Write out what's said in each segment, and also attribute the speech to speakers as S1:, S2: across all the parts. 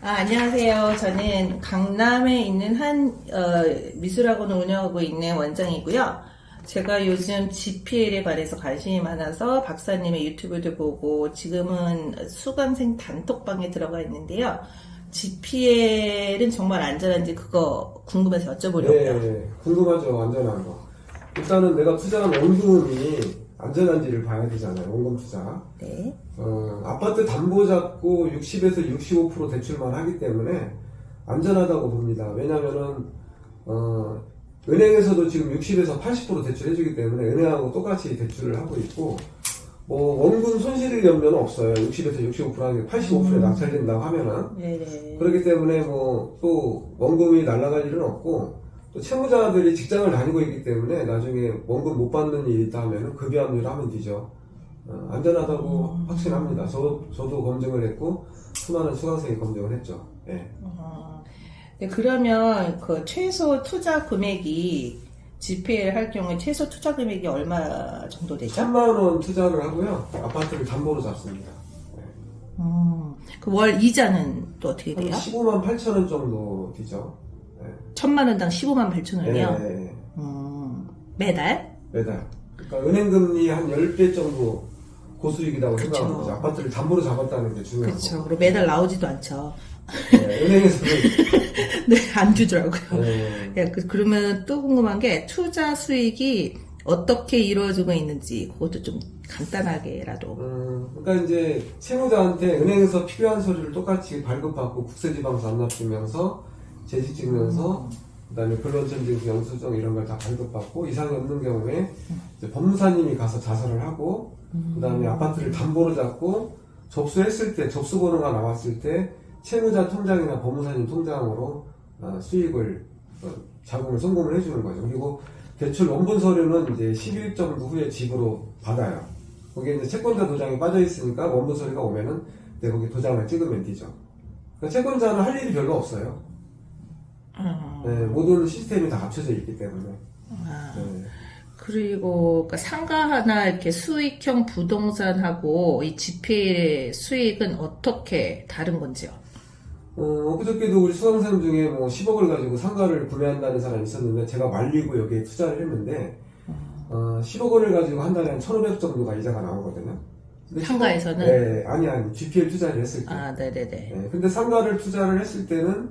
S1: 안녕하세요. 저는 강남에 있는 한 미술학원을 운영하고 있는 원장이고요. 제가 요즘 GPL에 관해서 관심이 많아서 박사님의 유튜브도 보고 지금은 수강생 단톡방에 들어가 있는데요. GPL은 정말 안전한지 그거 궁금해서 여쭤보려고요.
S2: 네, 궁금하죠. 안전한 거. 일단은 내가 투자한 원금이 안전한지를 봐야 되잖아요. 원금 투자.
S1: 네.
S2: 아파트 담보 잡고 60에서 65% 대출만 하기 때문에 안전하다고 봅니다. 왜냐면은, 은행에서도 지금 60에서 80% 대출해주기 때문에 은행하고 똑같이 대출을 하고 있고, 원금 손실을 염려는 없어요. 60에서 65% 하는 게 85%에 낙찰된다고 하면은.
S1: 네네.
S2: 그렇기 때문에 또 원금이 날아갈 일은 없고, 또 채무자들이 직장을 다니고 있기 때문에 나중에 원금 못 받는 일이 있다 하면은 급여합류를 하면 되죠. 안전하다고 확신합니다. 저도 검증을 했고, 수많은 수강생이 검증을 했죠. 네.
S1: 네, 그러면 그 최소 투자 금액이 GPL 할 경우에 최소 투자 금액이 얼마 정도 되죠?
S2: 1,000만 원 투자를 하고요. 아파트를 담보로 잡습니다. 네.
S1: 그 월 이자는 또 어떻게 돼요?
S2: 15만 8천 원 정도 되죠. 네.
S1: 1,000만 원당 15만 8천 원이요?
S2: 네.
S1: 매달?
S2: 매달. 그러니까 은행금리 한 10배 정도 고수익이라고
S1: 그쵸.
S2: 생각하는 거죠. 아파트를 담보로 잡았다는 게 중요한
S1: 그렇죠.
S2: 거고.
S1: 그리고 매달 나오지도 않죠.
S2: 네, 은행에서는
S1: 네, 안 주더라고요.
S2: 네.
S1: 예, 그러면 또 궁금한 게 투자 수익이 어떻게 이루어지고 있는지 그것도 좀 간단하게라도.
S2: 그러니까 이제 채무자한테 은행에서 필요한 서류를 똑같이 발급받고 국세지방서 안납주면서 재직증명서 그다음에 근로전징수 영수증 이런 걸 다 발급받고 이상이 없는 경우에 이제 법무사님이 가서 자설을 하고 그다음에 아파트를 담보로 잡고 접수했을 때 접수번호가 나왔을 때 채무자 통장이나 법무사님 통장으로 수익을 자금을 송금을 해주는 거죠. 그리고 대출 원본 서류는 이제 10일 정도 후에 집으로 받아요. 거기에 이제 채권자 도장이 빠져 있으니까 원본 서류가 오면은 거기 도장을 찍으면 되죠. 그러니까 채권자는 할 일이 별로 없어요. 네, 모든 시스템이 다 갖춰져 있기 때문에. 네.
S1: 그리고 그러니까 상가 하나 이렇게 수익형 부동산하고 이 GPL의 수익은 어떻게 다른 건지요?
S2: 엊그저께도 우리 수강생 중에 10억을 가지고 상가를 구매한다는 사람이 있었는데 제가 말리고 여기에 투자를 했는데 10억 원을 가지고 한 달에 한 1,500 정도가 이자가 나오거든요. 근데
S1: 상가에서는?
S2: 네, 아니 GPL 투자를 했을 때.
S1: 네네네.
S2: 네, 근데 상가를 투자를 했을 때는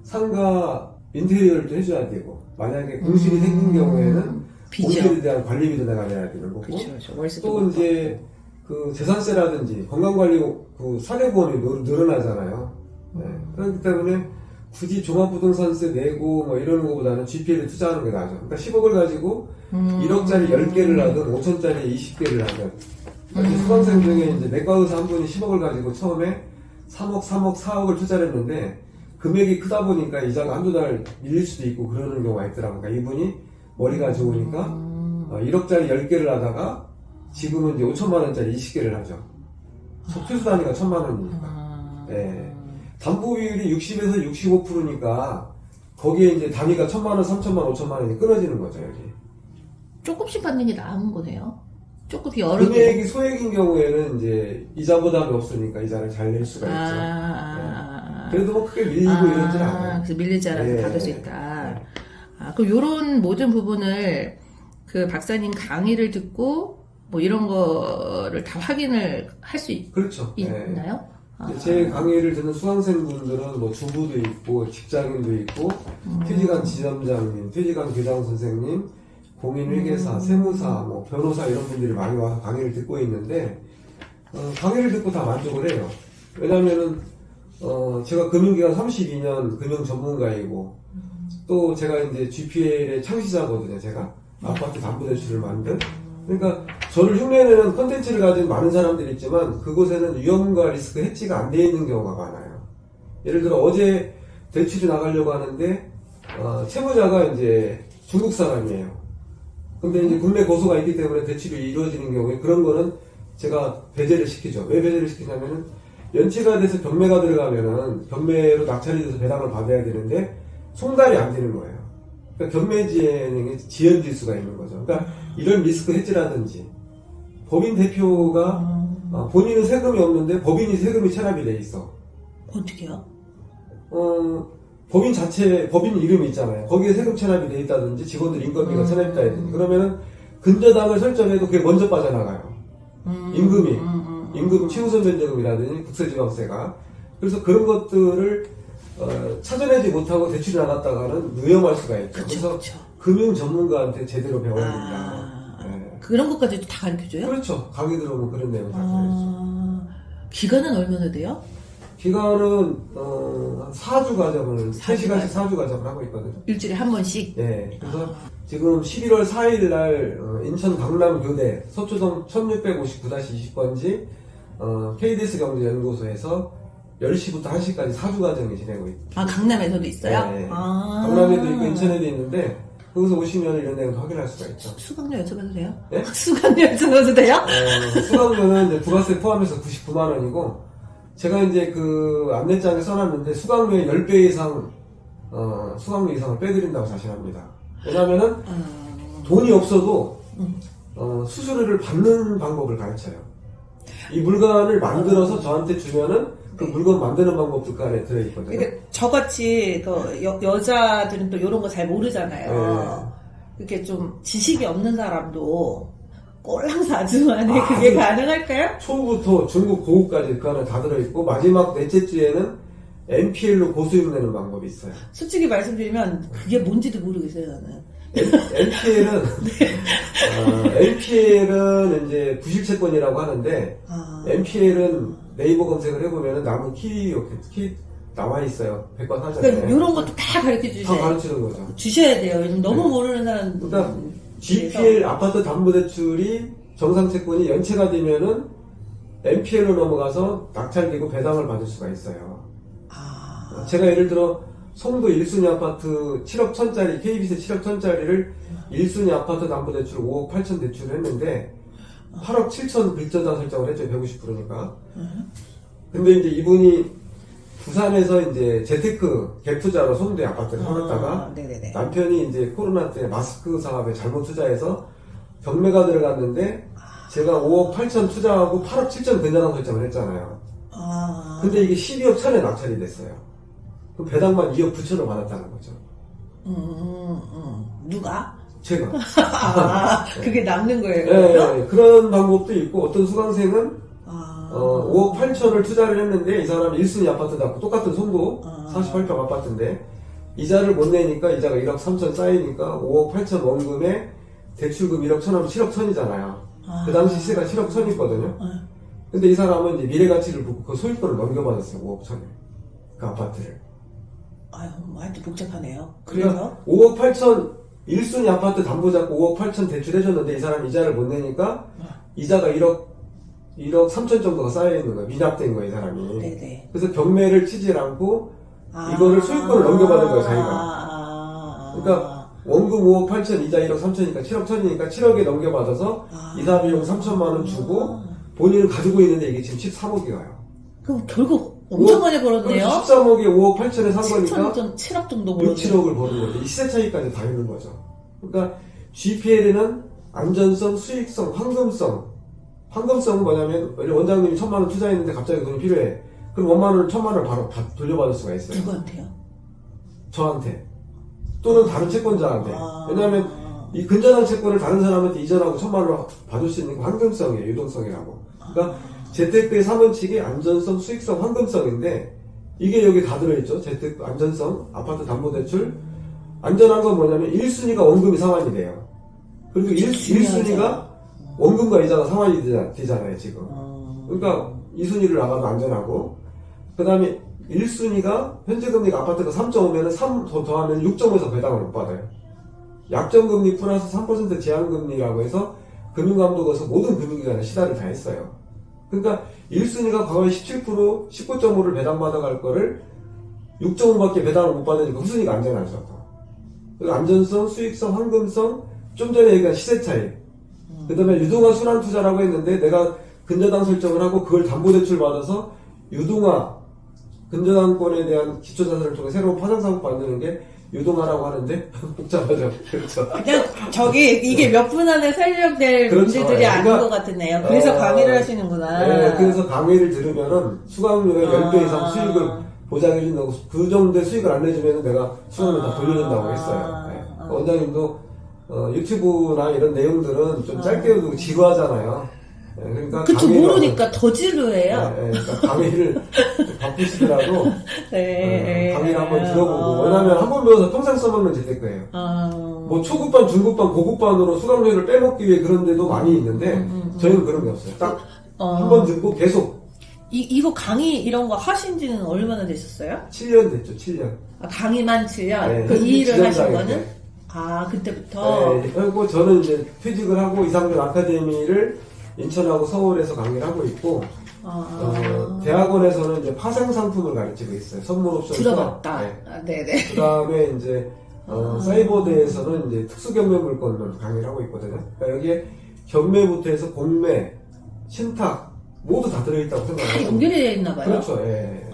S2: 상가 인테리어를 또 해줘야 되고 만약에 공실이 생긴 경우에는
S1: 비죠.
S2: 공실에 대한 관리비도 내가 내야 되는 거고
S1: 그렇죠.
S2: 또 이제 그 재산세라든지 건강관리 그 사례보험이 늘어나잖아요. 네. 그렇기 때문에 굳이 종합부동산세 내고 이러는 것보다는 GPL에 투자하는 게 나아죠. 그러니까 10억을 가지고 1억짜리 10개를 하든 5천짜리 20개를 하든 그러니까 수강생 중에 이제 내과의사 한 분이 10억을 가지고 처음에 3억, 4억을 투자를 했는데 금액이 크다 보니까 이자가 한두 달 밀릴 수도 있고 그러는 경우가 있더라고요. 그러니까 이분이 머리가 좋으니까 1억짜리 10개를 하다가 지금은 이제 5천만 원짜리 20개를 하죠. 최소 단위가 1,000만 원이니까. 네. 담보 비율이 60에서 65%니까 거기에 이제 단위가 1,000만 원, 3천만 원, 5천만 원이 끊어지는 거죠, 여기.
S1: 조금씩 받는 게 나은 거네요. 조금 여러 개.
S2: 금액이 소액인 경우에는 이제 이자 부담이 없으니까 이자를 잘 낼 수가 있죠. 그래도 크게 밀리고 이러진 않아요.
S1: 그래서 밀리지 않아서
S2: 네.
S1: 받을 수 있다. 그럼 요런 모든 부분을 그 박사님 강의를 듣고 이런 거를 다 확인을 할 수
S2: 그렇죠.
S1: 있나요?
S2: 제 강의를 듣는 수강생분들은 주부도 있고 직장인도 있고 퇴직한 지점장님, 퇴직한 교장 선생님, 공인회계사, 세무사, 변호사 이런 분들이 많이 와서 강의를 듣고 있는데 강의를 듣고 다 만족을 해요. 왜냐면은 제가 금융기관 32년 금융 전문가이고 또 제가 이제 GPL의 창시자거든요. 제가 아파트 담보대출을 만든. 그러니까 저를 흉내내는 컨텐츠를 가진 많은 사람들이 있지만 그곳에는 위험과 리스크 해치가 안 돼 있는 경우가 많아요. 예를 들어 어제 대출이 나가려고 하는데 채무자가 이제 중국 사람이에요. 근데 이제 국내 고소가 있기 때문에 대출이 이루어지는 경우에 그런 거는 제가 배제를 시키죠. 왜 배제를 시키냐면은 연체가 돼서 경매가 들어가면은 경매로 낙찰이 돼서 배당을 받아야 되는데 송달이 안 되는 거예요. 그러니까 경매지행에 지연질 수가 있는 거죠. 그러니까 이런 리스크 해지라든지 법인 대표가 본인은 세금이 없는데 법인이 세금이 체납이 돼 있어.
S1: 어떻게요?
S2: 법인 이름이 있잖아요. 거기에 세금 체납이 돼 있다든지 직원들 인건비가 체납이 돼 있다든지 그러면은 근저당을 설정해도 그게 먼저 빠져나가요. 임금 최우선 변제금이라든지 국세지방세가. 그래서 그런 것들을 찾아내지 못하고 대출이 나갔다가는 위험할 수가 있죠. 그래서 금융 전문가한테 제대로 배워야 된다. 네.
S1: 그런 것까지도 다 가르쳐줘요?
S2: 그렇죠. 강의 들어오면 그런 내용 다 가르쳐요.
S1: 기간은 얼마나 돼요?
S2: 기간은 한 4주 과정을 3시간씩 4주 과정을 하고 있거든요.
S1: 일주일에 한 번씩?
S2: 네. 그래서 지금 11월 4일 날 인천 강남교대 서초동 1659-20번지 KDS 경제연구소에서 10시부터 1시까지 4주 과정이 진행되고 있습니다.
S1: 아, 강남에서도 있어요?
S2: 네.
S1: 아.
S2: 강남에도 있고 인천에도 있는데 거기서 오시면 이런 내용도 확인할 수가 있죠.
S1: 수강료 여쭤봐도 돼요?
S2: 네?
S1: 수강료 여쭤봐도 돼요?
S2: 수강료는 이제 부가세 포함해서 99만 원이고 제가 이제 그 안내장에 써놨는데 수강료의 10배 이상 수강료 이상을 빼드린다고 자신합니다. 왜냐면은 돈이 없어도 수수료를 받는 방법을 가르쳐요. 이 물건을 만들어서 저한테 주면은 그 물건 만드는 방법도 그 안에 들어있거든요.
S1: 그러니까 저같이 또 여자들은 또 이런 거 잘 모르잖아요. 이렇게 좀 지식이 없는 사람도 꼴랑 4주 안에 그게 가능할까요?
S2: 초부터 중급 고급까지 그 안에 다 들어있고 마지막 넷째 주에는 NPL로 고수익 내는 방법이 있어요.
S1: 솔직히 말씀드리면 그게 뭔지도 모르겠어요, 저는.
S2: NPL은 NPL은 이제 부실채권이라고 하는데 NPL은 네이버 검색을 해보면 나무 키 나와 있어요. 백과사전에.
S1: 그러니까 이런 것도 다 가르쳐
S2: 다
S1: 주셔야
S2: 가르치는 거죠.
S1: 주셔야 돼요. 요즘 너무 모르는 사람.
S2: 그러니까 GPL 아파트 담보대출이 정상채권이 연체가 되면은 NPL로 넘어가서 낙찰되고 배당을 받을 수가 있어요. 제가 예를 들어 송도 1순위 아파트 7억 1천짜리 KBS 7억 1천짜리를 1순위 아파트 담보대출 5억 8천 대출을 했는데 8억 7천 빌저당 설정을 했죠. 150%니까. 근데 이제 이분이 부산에서 이제 재테크 갭투자로 송도에 아파트를 사놨다가 남편이 이제 코로나 때 마스크 사업에 잘못 투자해서 경매가 들어갔는데 제가 5억 8천 투자하고 8억 7천 근저당 설정을 했잖아요. 근데 이게 12억 천에 낙찰이 됐어요. 그럼 배당만 2억 9천을 받았다는 거죠.
S1: 누가?
S2: 제가.
S1: 그게 남는 거예요?
S2: 네, 그런 방법도 있고 어떤 수강생은 5억 8천을 투자를 했는데 이 사람이 1순위 아파트 갖고 똑같은 송도 48평 아파트인데 이자를 못 내니까 이자가 1억 3천 쌓이니까 5억 8천 원금에 대출금 1억 1천 하면 7억 천이잖아요. 그 당시 시세가 7억 천이거든요. 근데 이 사람은 이제 미래가치를 보고 그 소유권을 넘겨받았어요. 5억 천에. 그 아파트를.
S1: 아유, 하여튼 복잡하네요.
S2: 그러니까 5억 8천 1순위 아파트 담보 잡고 5억 8천 대출해줬는데 이 사람 이자를 못 내니까 이자가 1억 3천 정도가 쌓여있는 거예요. 미납된 거예요, 이 사람이.
S1: 네네.
S2: 그래서 경매를 치질 않고 이거를 소유권을 넘겨받은 거예요, 자기가. 그러니까 원금 5억 8천, 이자 1억 3천이니까 7억 천이니까 7억에 넘겨받아서 이사 비용 3천만 원 주고 본인은 가지고 있는데 이게 지금 13억이 가요.
S1: 그럼 결국 엄청 많이 벌었네요.
S2: 13억에 5억 8천에 산 거니까
S1: 7억 정도
S2: 6,
S1: 벌었네요.
S2: 7억을 버는 거죠. 이 시세 차이까지 다 있는 거죠. 그러니까 GPL에는 안전성, 수익성, 황금성은 뭐냐면 원장님이 1,000만 원 투자했는데 갑자기 돈이 필요해. 그럼 5만 원, 1,000만 원을 바로 돌려받을 수가 있어요.
S1: 누구한테요?
S2: 저한테. 또는 다른 채권자한테. 왜냐하면 이 근저당 채권을 다른 사람한테 이전하고 1,000만 원을 받을 수 있는 게 황금성이에요. 유동성이라고. 그러니까 재테크의 3원칙이 안전성, 수익성, 황금성인데 이게 여기 다 들어있죠. 재테크, 안전성, 아파트 담보대출. 안전한 건 뭐냐면 1순위가 원금이 상환이 돼요. 그리고 1순위가 원금과 이자가 상환이 되잖아요, 지금. 그러니까 2순위를 나가도 안전하고, 그 다음에 1순위가 현재금리가 아파트가 3.5면은 3 더하면 6.5에서 배당을 못 받아요. 약정금리 플러스 3% 제한금리라고 해서 금융감독에서 모든 금융기관에 시달을 다 했어요. 그러니까 1순위가 과거에 17%, 19.5를 배당받아갈 거를 6.5밖에 배당을 못 받으니까 후순위가 안전하죠. 그리고 안전성, 수익성, 황금성, 좀 전에 얘기한 시세 차이. 그 다음에 유동화 순환 투자라고 했는데 내가 근저당 설정을 하고 그걸 담보대출 받아서 유동화, 근저당권에 대한 기초자산을 통해 새로운 파생사업 만드는 게 유동화라고 하는데 복잡하죠. 그렇죠.
S1: 그냥 이게 몇 분 안에 설명될
S2: 그렇죠.
S1: 문제들이 아닌
S2: 그러니까,
S1: 것 같으네요. 그래서 강의를 하시는구나.
S2: 네, 그래서 강의를 들으면은 수강료의 10배 이상 수익을 보장해준다고 그 정도의 수익을 안 내주면 내가 수강료 다 돌려준다고 했어요.
S1: 아.
S2: 네. 원장님도 유튜브나 이런 내용들은 좀 짧게 해도 지루하잖아요. 네, 그러니까
S1: 그쵸,
S2: 강의를
S1: 모르니까 더 지루해요.
S2: 네, 그러니까 강의를 바쁘시더라도
S1: 네.
S2: 강의를 한번 들어보고 왜냐하면 한 번 배워서 평생 써먹는 재테크예요. 뭐 초급반, 중급반, 고급반으로 수강료를 빼먹기 위해 그런 데도 많이 있는데 저희는 그런 게 없어요. 딱 한 번 듣고 계속
S1: 이거 강의 이런 거 하신 지는 얼마나 되셨어요?
S2: 7년 됐죠. 7년.
S1: 아, 강의만 7년?
S2: 네,
S1: 그 이 일을 하신
S2: 지점장일
S1: 거는?
S2: 때.
S1: 아, 그때부터?
S2: 네, 그리고 저는 이제 퇴직을 하고 이상준 아카데미를 인천하고 서울에서 강의를 하고 있고 대학원에서는 이제 파생 상품을 가르치고 있어요. 선물 옵션
S1: 들어봤다.
S2: 수강. 네.
S1: 아, 네네.
S2: 그 다음에 이제 사이버대에서는 이제 특수 경매 물건을 강의를 하고 있거든요. 그러니까 여기에 경매부터 해서 공매, 신탁 모두 다 들어있다고
S1: 다
S2: 생각해요.
S1: 연결되어 있나 봐요.
S2: 그렇죠. 예.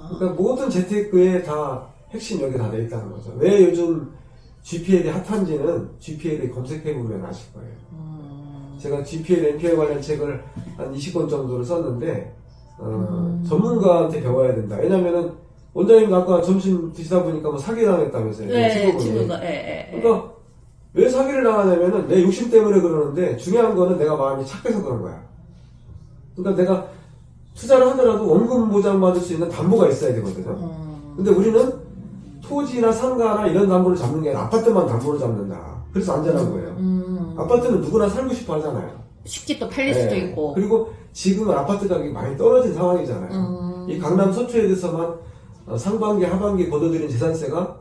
S2: 그러니까 모든 재테크에 다 핵심 여기 다 돼 있다는 거죠. 왜 요즘 GPL이 핫한지는 GPL을 검색해보면 아실 거예요. 제가 GPL, NPL 관련 책을 한 20권 정도를 썼는데 전문가한테 배워야 된다. 왜냐면은 원장님 아까 점심 드시다 보니까 뭐 사기 당했다면서요.
S1: 네,
S2: 친구분이.
S1: 친구가, 예.
S2: 그러니까 왜 사기를 당하냐면은 내 욕심 때문에 그러는데 중요한 거는 내가 마음이 착해서 그런 거야. 그러니까 내가 투자를 하더라도 원금 보장 받을 수 있는 담보가 있어야 되거든요. 근데 우리는 토지나 상가나 이런 담보를 잡는 게 아니라 아파트만 담보로 잡는다. 그래서 안전한 거예요. 아파트는 누구나 살고 싶어 하잖아요.
S1: 쉽게 또 팔릴 수도 있고.
S2: 그리고 지금은 아파트 가격이 많이 떨어진 상황이잖아요. 이 강남 서초에 대해서만 상반기, 하반기 걷어들인 재산세가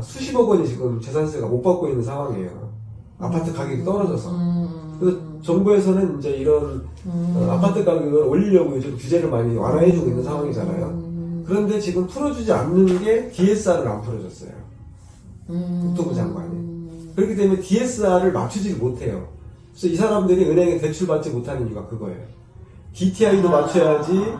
S2: 수십억 원이 지금 재산세가 못 받고 있는 상황이에요. 아파트 가격이 떨어져서. 그래서 정부에서는 이제 이런 아파트 가격을 올리려고 요즘 규제를 많이 완화해주고 있는 상황이잖아요. 그런데 지금 풀어주지 않는 게 DSR을 안 풀어줬어요. 국토부 장관이. 그렇기 때문에 DSR을 맞추지 못해요. 그래서 이 사람들이 은행에 대출받지 못하는 이유가 그거예요. DTI도 맞춰야지,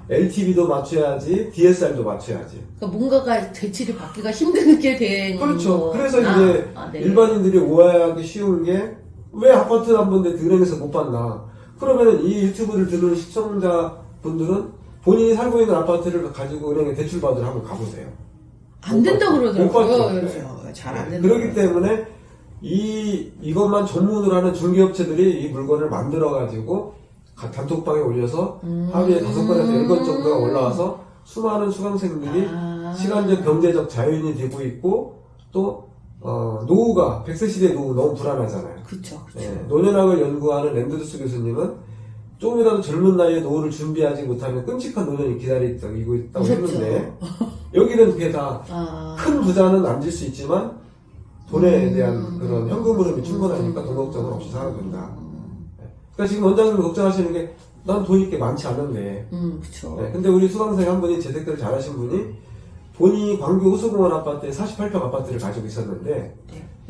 S2: LTV도 맞춰야지, DSR도 맞춰야지.
S1: 그러니까 뭔가가 대출이 받기가 힘들게 된.
S2: 그렇죠.
S1: 거.
S2: 그래서 이제
S1: 네.
S2: 일반인들이 오해하기 쉬운 게 왜 아파트 한 번데 은행에서 못 받나? 그러면은 이 유튜브를 들은 시청자분들은 본인이 살고 있는 아파트를 가지고 은행에 대출 받으러 한번 가보세요.
S1: 안 된다고
S2: 못
S1: 그러더라고요.
S2: 받죠.
S1: 잘 안 된다.
S2: 그렇기 때문에 이것만 전문으로 하는 중개업체들이 이 물건을 만들어가지고 단톡방에 올려서 하루에 5건에서 10건 정도가 올라와서 수많은 수강생들이 시간적 경제적 자유인이 되고 있고 또 노후가 100세 시대 노후 너무 불안하잖아요.
S1: 그렇죠.
S2: 예, 노년학을 연구하는 랜드루스 교수님은 조금이라도 젊은 나이에 노후를 준비하지 못하면 끔찍한 노년이 기다리고 있다고 했는데 여기는 그게 다 큰 부자는 앉을 수 있지만 돈에 대한 그런 현금 흐름이 충분하니까 돈 걱정은 없이 살아도 된다. 그러니까 지금 원장님이 걱정하시는 게 난 돈이 꽤 많지 않은데
S1: 그렇죠.
S2: 근데 우리 수강생 한 분이 재테크를 잘하신 분이 본인이 광교 호수공원 아파트에 48평 아파트를 가지고 있었는데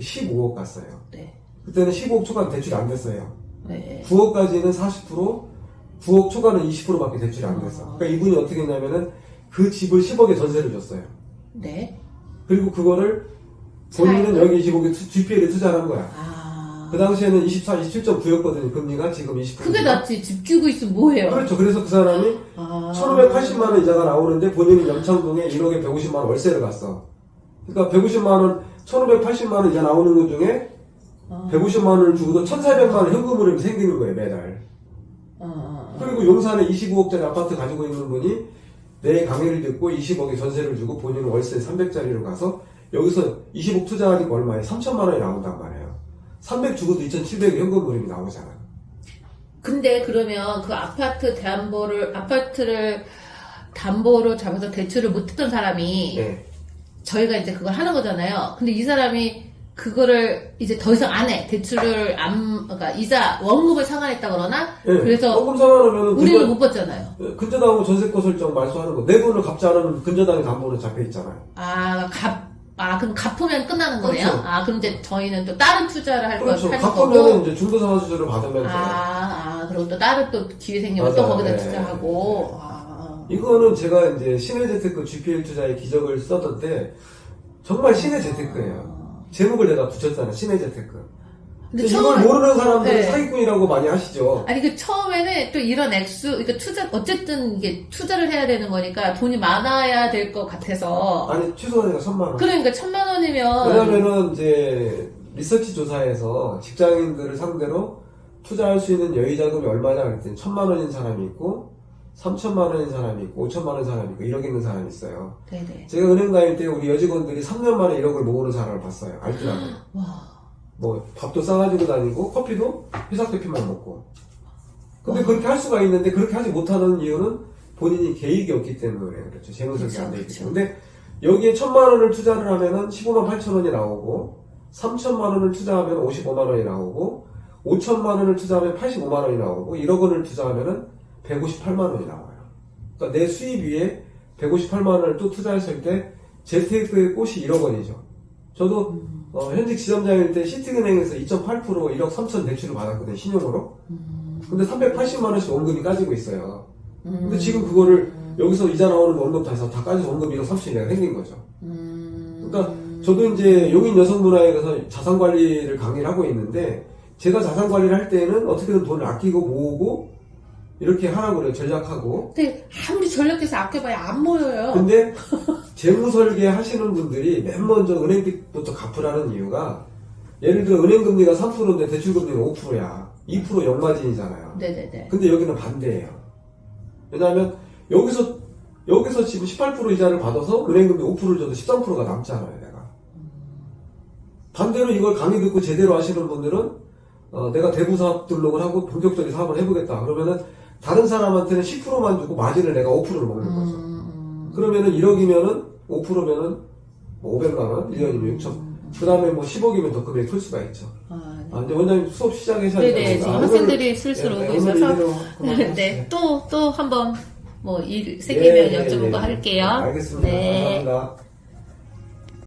S2: 15억 갔어요.
S1: 네.
S2: 그때는 15억 초과는 대출이 안 됐어요.
S1: 네.
S2: 9억까지는 40%, 9억 초과는 20%밖에 대출이 안 됐어. 그러니까 이분이 어떻게 했냐면은 그 집을 10억에 전세를 줬어요.
S1: 네.
S2: 그리고 그거를 본인은 여기 20억에 GPL에 투자를 한 거야. 그 당시에는 27.9였거든요. 금리가 지금 20%.
S1: 그게 낫지. 집 주고 있으면 뭐해요?
S2: 그렇죠. 그래서 그 사람이 1,580만원 이자가 나오는데 본인이 연창동에 1억에 150만원 월세를 갔어. 그러니까 150만원, 1,580만원 이자 나오는 것 중에 150만원을 주고도 1,400만원 현금 흐름이 생기는 거예요, 매달. 그리고 용산에 25억짜리 아파트 가지고 있는 분이 내 강의를 듣고 20억에 전세를 주고 본인은 월세 300짜리로 가서 여기서 20억 투자하니까 얼마에 3천만원이 나온단 말이에요. 300 주고도 2,700의 현금 흐름이 나오잖아.
S1: 근데 그러면 그 아파트를 담보로 잡아서 대출을 못했던 사람이 저희가 이제 그걸 하는 거잖아요. 근데 이 사람이 그거를 이제 더 이상 안 해. 대출을 그러니까 이자 원금을 상환했다 그러나 그래서
S2: 원금 상환하면
S1: 우리는 못 받잖아요.
S2: 근저당하고 전세권 설정 말소하는 거. 내 돈을 갚지 않으면 근저당의 담보는 잡혀 있잖아요.
S1: 그럼 갚으면 끝나는 거네요?
S2: 그렇죠.
S1: 그럼 이제 저희는 또 다른 투자를 할
S2: 그렇죠.
S1: 거고.
S2: 갚으면 이제 중도상환수수료를 받으면 돼요.
S1: 그리고 또 다른 또 기회 생기면 또
S2: 맞아요.
S1: 거기다
S2: 네.
S1: 투자하고.
S2: 이거는 제가 이제 신의 재테크 GPL 투자의 기적을 썼던 때 정말 신의 재테크예요. 제목을 내가 붙였잖아요. 신의 재테크.
S3: 근데
S2: 이걸
S3: 처음에-
S2: 모르는 사람들은
S3: 네.
S2: 사기꾼이라고 많이 하시죠.
S3: 아니 그 처음에는 또 이런 액수, 그러니까 투자 어쨌든 이게 투자를 해야 되는 거니까 돈이 많아야 될 것 같아서.
S2: 아니 최소한이가 1,000만 원.
S3: 그러니까 1,000만 원이면
S2: 왜냐면은 이제 리서치 조사에서 직장인들을 상대로 투자할 수 있는 여유 자금이 얼마냐 그랬더니 1,000만 원인 사람이 있고 3,000만 원인 사람이 있고 5,000만 원인 사람이 있고 1억 있는 사람이 있어요.
S3: 네네.
S2: 제가 은행 다닐 때 우리 여직원들이 3년 만에 1억을 모으는 사람을 봤어요. 알뜰하게.
S3: 와.
S2: 뭐 밥도 싸가지고 다니고 커피도 회사 커피만 먹고. 근데 그렇게 할 수가 있는데 그렇게 하지 못하는 이유는 본인이 계획이 없기 때문에 그렇죠. 재무설계 안 돼 있기
S3: 그쵸,
S2: 때문에. 근데 여기에 1,000만 원을 투자를 하면은 15만 8천 원이 나오고 3천만 원을 투자하면 55만 원이 나오고 5천만 원을 투자하면 85만 원이 나오고 1억 원을 투자하면은 158만 원이 나와요. 그러니까 내 수입 위에 158만 원을 또 투자했을 때 재테크의 꽃이 1억 원이죠. 저도 현직 지점장일 때 시티은행에서 2.8% 1억 3천 대출을 받았거든요. 신용으로. 근데 380만 원씩 원금이 까지고 있어요. 근데 지금 그거를 여기서 이자 나오는 원금 다 해서 다 까져서 원금 1억 3천이 내가 생긴 거죠. 그러니까 저도 이제 용인 여성문화에 가서 자산관리를 강의를 하고 있는데 제가 자산관리를 할 때는 어떻게든 돈을 아끼고 모으고 이렇게 하라고 그래요. 전략하고.
S3: 근데 아무리 전략해서 아껴봐야 안 모여요.
S2: 근데 재무설계 하시는 분들이 맨 먼저 은행빚부터 갚으라는 이유가 예를 들어 은행금리가 3%인데 대출금리가 5%야. 2% 영마진이잖아요.
S3: 네네네.
S2: 근데 여기는 반대예요. 왜냐하면 여기서 지금 18% 이자를 받아서 은행금리 5%를 줘도 13%가 남잖아요. 내가. 반대로 이걸 강의 듣고 제대로 하시는 분들은 내가 대부 사업 등록을 하고 본격적인 사업을 해보겠다. 그러면은 다른 사람한테는 10%만 주고 마진을 내가 5%를 먹는 거죠. 그러면은 1억이면은 5%면은 뭐 500만 원, 1년이면 6천. 그 다음에 뭐 10억이면 더 금액이 클 수가 있죠.
S3: 아, 네.
S2: 아, 근데 원장님 수업 시작하셔야
S3: 네네,
S2: 되니까.
S3: 지금 학생들이 슬슬 오고 있어서. 네, 또 한번 뭐 일 생기면 여쭤보고 할게요.
S2: 알겠습니다.
S3: 네.
S2: 감사합니다.